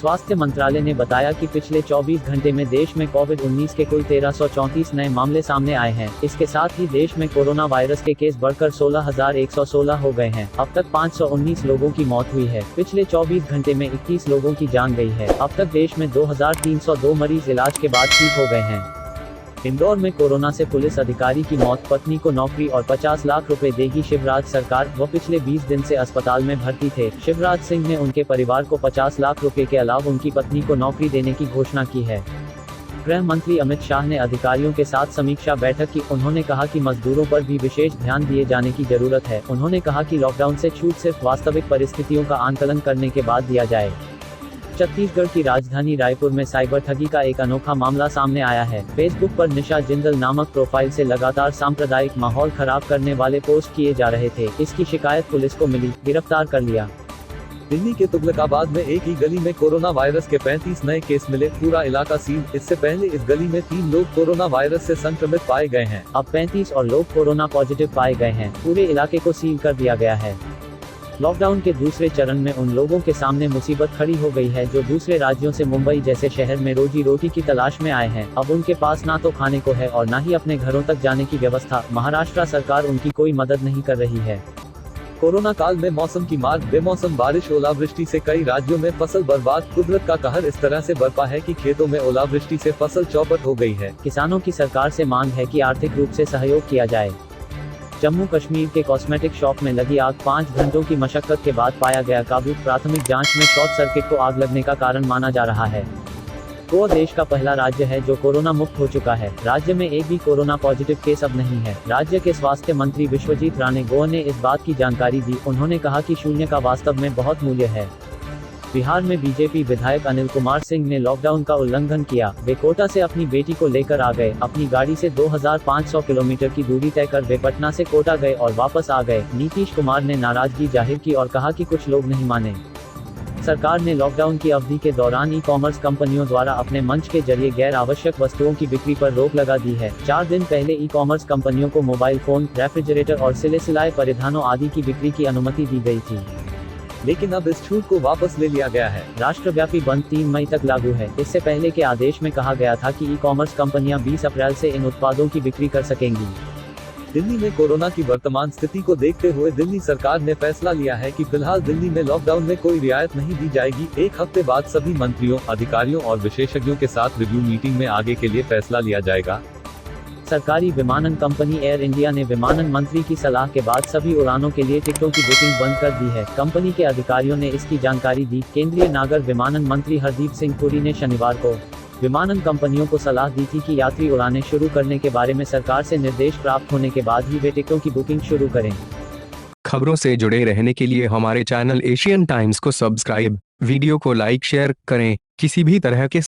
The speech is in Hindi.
स्वास्थ्य मंत्रालय ने बताया कि पिछले 24 घंटे में देश में कोविड-19 के कुल 1334 नए मामले सामने आए हैं। इसके साथ ही देश में कोरोना वायरस के केस बढ़कर 16,116 हो गए हैं। अब तक 519 लोगों की मौत हुई है। पिछले 24 घंटे में 21 लोगों की जान गई है। अब तक देश में 2,302 मरीज इलाज के बाद ठीक हो गए हैं। इंदौर में कोरोना से पुलिस अधिकारी की मौत, पत्नी को नौकरी और 50 लाख रुपए देगी शिवराज सरकार। वो पिछले 20 दिन से अस्पताल में भर्ती थे। शिवराज सिंह ने उनके परिवार को 50 लाख रुपए के अलावा उनकी पत्नी को नौकरी देने की घोषणा की है। गृह मंत्री अमित शाह ने अधिकारियों के साथ समीक्षा बैठक की। उन्होंने कहा कि मजदूरों पर भी विशेष ध्यान दिए जाने की जरूरत है। उन्होंने कहा कि लॉकडाउन से छूट सिर्फ वास्तविक परिस्थितियों का आंकलन करने के बाद दिया जाए। छत्तीसगढ़ की राजधानी रायपुर में साइबर ठगी का एक अनोखा मामला सामने आया है। फेसबुक पर निशा जिंदल नामक प्रोफाइल से लगातार सांप्रदायिक माहौल खराब करने वाले पोस्ट किए जा रहे थे। इसकी शिकायत पुलिस को मिली, गिरफ्तार कर लिया। दिल्ली के तुगलकाबाद में एक ही गली में कोरोना वायरस के 35 नए केस मिले, पूरा इलाका सील। इससे पहले इस गली में 3 लोग कोरोना वायरस से संक्रमित पाए गए हैं। अब 35 और लोग कोरोना पॉजिटिव पाए गए हैं। पूरे इलाके को सील कर दिया गया है। लॉकडाउन के दूसरे चरण में उन लोगों के सामने मुसीबत खड़ी हो गई है जो दूसरे राज्यों से मुंबई जैसे शहर में रोजी रोटी की तलाश में आए हैं। अब उनके पास ना तो खाने को है और ना ही अपने घरों तक जाने की व्यवस्था। महाराष्ट्र सरकार उनकी कोई मदद नहीं कर रही है। कोरोना काल में मौसम की मार, बेमौसम बारिश, ओलावृष्टि से कई राज्यों में फसल बर्बाद। कुदरत का कहर इस तरह से बरपा है कि खेतों में ओलावृष्टि से फसल चौपट हो गई है। किसानों की सरकार से मांग है कि आर्थिक रूप से सहयोग किया जाए। जम्मू कश्मीर के कॉस्मेटिक शॉप में लगी आग 5 घंटों की मशक्कत के बाद पाया गया काबू। प्राथमिक जांच में शॉर्ट सर्किट को आग लगने का कारण माना जा रहा है। गोवा देश का पहला राज्य है जो कोरोना मुक्त हो चुका है। राज्य में एक भी कोरोना पॉजिटिव केस अब नहीं है। राज्य के स्वास्थ्य मंत्री विश्वजीत राणे गोवा ने इस बात की जानकारी दी। उन्होंने कहा कि शून्य का वास्तव में बहुत मूल्य है। बिहार में बीजेपी विधायक अनिल कुमार सिंह ने लॉकडाउन का उल्लंघन किया। वे कोटा से अपनी बेटी को लेकर आ गए। अपनी गाड़ी से 2500 किलोमीटर की दूरी तय कर वे पटना से कोटा गए और वापस आ गए। नीतीश कुमार ने नाराजगी जाहिर की और कहा कि कुछ लोग नहीं माने। सरकार ने लॉकडाउन की अवधि के दौरान ई-कॉमर्स कंपनियों द्वारा अपने मंच के जरिए गैर आवश्यक वस्तुओं की बिक्री पर रोक लगा दी है। 4 दिन पहले ई-कॉमर्स कंपनियों को मोबाइल फोन, रेफ्रिजरेटर और सिले-सिलाए परिधानों आदि की बिक्री की अनुमति दी गई थी, लेकिन अब इस छूट को वापस ले लिया गया है। राष्ट्रव्यापी बंद 3 मई तक लागू है। इससे पहले के आदेश में कहा गया था कि ई-कॉमर्स कंपनियां 20 अप्रैल से इन उत्पादों की बिक्री कर सकेंगी। दिल्ली में कोरोना की वर्तमान स्थिति को देखते हुए दिल्ली सरकार ने फैसला लिया है कि फिलहाल दिल्ली में लॉकडाउन में कोई रियायत नहीं दी जाएगी। 1 हफ्ते बाद सभी मंत्रियों, अधिकारियों और विशेषज्ञों के साथ रिव्यू मीटिंग में आगे के लिए फैसला लिया जाएगा। सरकारी विमानन कंपनी एयर इंडिया ने विमानन मंत्री की सलाह के बाद सभी उड़ानों के लिए टिकटों की बुकिंग बंद कर दी है। कंपनी के अधिकारियों ने इसकी जानकारी दी। केंद्रीय नागर विमानन मंत्री हरदीप सिंह पुरी ने शनिवार को विमानन कंपनियों को सलाह दी थी कि यात्री उड़ानें शुरू करने के बारे में सरकार से निर्देश प्राप्त होने के बाद ही वे टिकटों की बुकिंग शुरू करें। खबरों से जुड़े रहने के लिए हमारे चैनल एशियन टाइम्स को सब्सक्राइब, वीडियो को लाइक शेयर करें। किसी भी तरह के